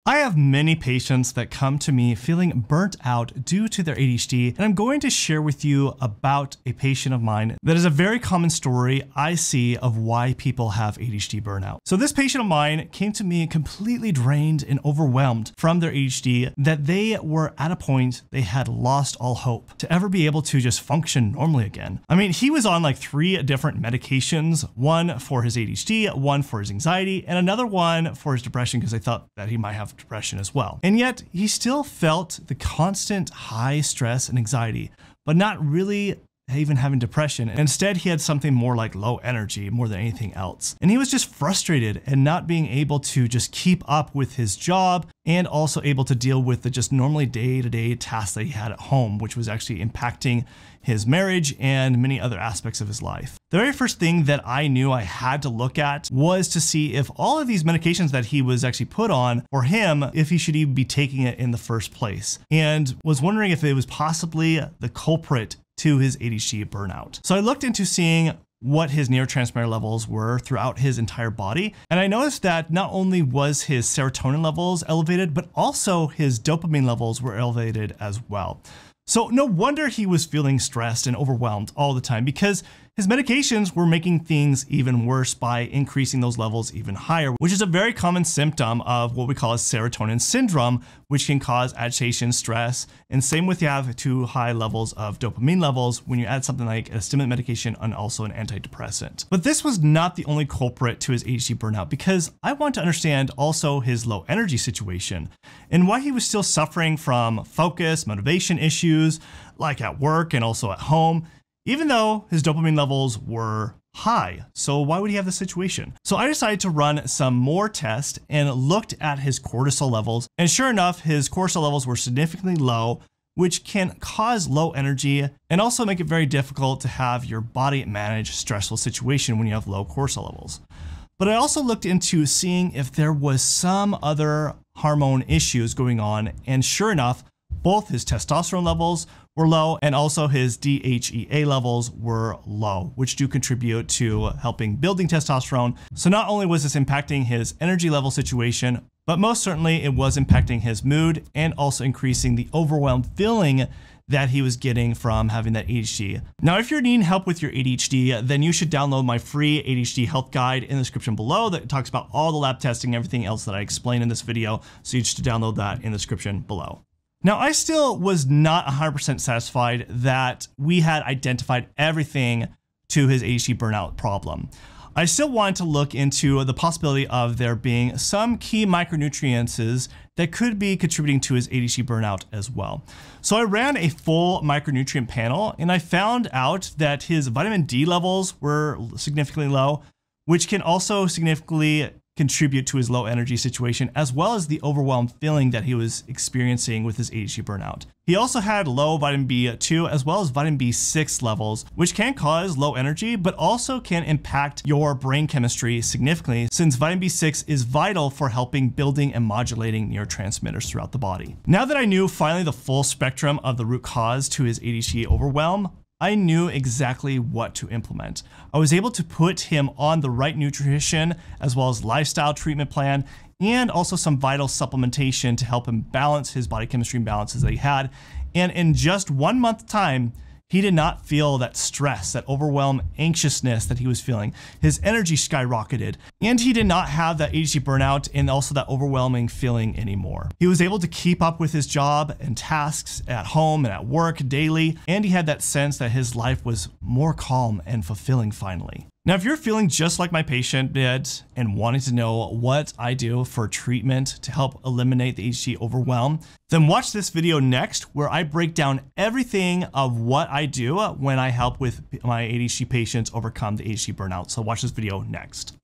I have many patients that come to me feeling burnt out due to their ADHD, and I'm going to share with you about a patient of mine that is a very common story I see of why people have ADHD burnout. So this patient of mine came to me completely drained and overwhelmed from their ADHD that they were at a point they had lost all hope to ever be able to just function normally again. I mean, he was on like 3 different medications, one for his ADHD, one for his anxiety, and another one for his depression because they thought that he might have depression as well. And yet he still felt the constant high stress and anxiety, but not really even having depression. Instead, he had something more like low energy more than anything else. And he was just frustrated and not being able to just keep up with his job and also able to deal with the just normally day-to-day tasks that he had at home, which was actually impacting his marriage and many other aspects of his life. The very first thing that I knew I had to look at was to see if all of these medications that he was actually put on for him, if he should even be taking it in the first place, and was wondering if it was possibly the culprit to his ADHD burnout. So I looked into seeing what his neurotransmitter levels were throughout his entire body. And I noticed that not only was his serotonin levels elevated, but also his dopamine levels were elevated as well. So no wonder he was feeling stressed and overwhelmed all the time, because his medications were making things even worse by increasing those levels even higher, which is a very common symptom of what we call a serotonin syndrome, which can cause agitation, stress, and same with you have too high levels of dopamine levels when you add something like a stimulant medication and also an antidepressant. But this was not the only culprit to his ADHD burnout, because I want to understand also his low energy situation and why he was still suffering from focus, motivation issues, like at work and also at home, even though his dopamine levels were high. So why would he have this situation? So I decided to run some more tests and looked at his cortisol levels. And sure enough, his cortisol levels were significantly low, which can cause low energy and also make it very difficult to have your body manage stressful situation when you have low cortisol levels. But I also looked into seeing if there was some other hormone issues going on. And sure enough, both his testosterone levels were low and also his DHEA levels were low, which do contribute to helping building testosterone. So not only was this impacting his energy level situation, but most certainly it was impacting his mood and also increasing the overwhelmed feeling that he was getting from having that ADHD. Now, if you're needing help with your ADHD, then you should download my free ADHD health guide in the description below that talks about all the lab testing, everything else that I explained in this video. So you should download that in the description below. Now, I still was not 100% satisfied that we had identified everything to his ADHD burnout problem. I still wanted to look into the possibility of there being some key micronutrients that could be contributing to his ADHD burnout as well. So I ran a full micronutrient panel and I found out that his vitamin D levels were significantly low, which can also significantly contribute to his low energy situation, as well as the overwhelmed feeling that he was experiencing with his ADHD burnout. He also had low vitamin B2 as well as vitamin B6 levels, which can cause low energy, but also can impact your brain chemistry significantly, since vitamin B6 is vital for helping building and modulating neurotransmitters throughout the body. Now that I knew finally the full spectrum of the root cause to his ADHD overwhelm, I knew exactly what to implement. I was able to put him on the right nutrition as well as lifestyle treatment plan and also some vital supplementation to help him balance his body chemistry imbalances that he had. And in just 1 month time, he did not feel that stress, that overwhelm, anxiousness that he was feeling. His energy skyrocketed, and he did not have that ADHD burnout and also that overwhelming feeling anymore. He was able to keep up with his job and tasks at home and at work daily, and he had that sense that his life was more calm and fulfilling finally. Now, if you're feeling just like my patient did and wanting to know what I do for treatment to help eliminate the ADHD overwhelm, then watch this video next where I break down everything of what I do when I help with my ADHD patients overcome the ADHD burnout. So watch this video next.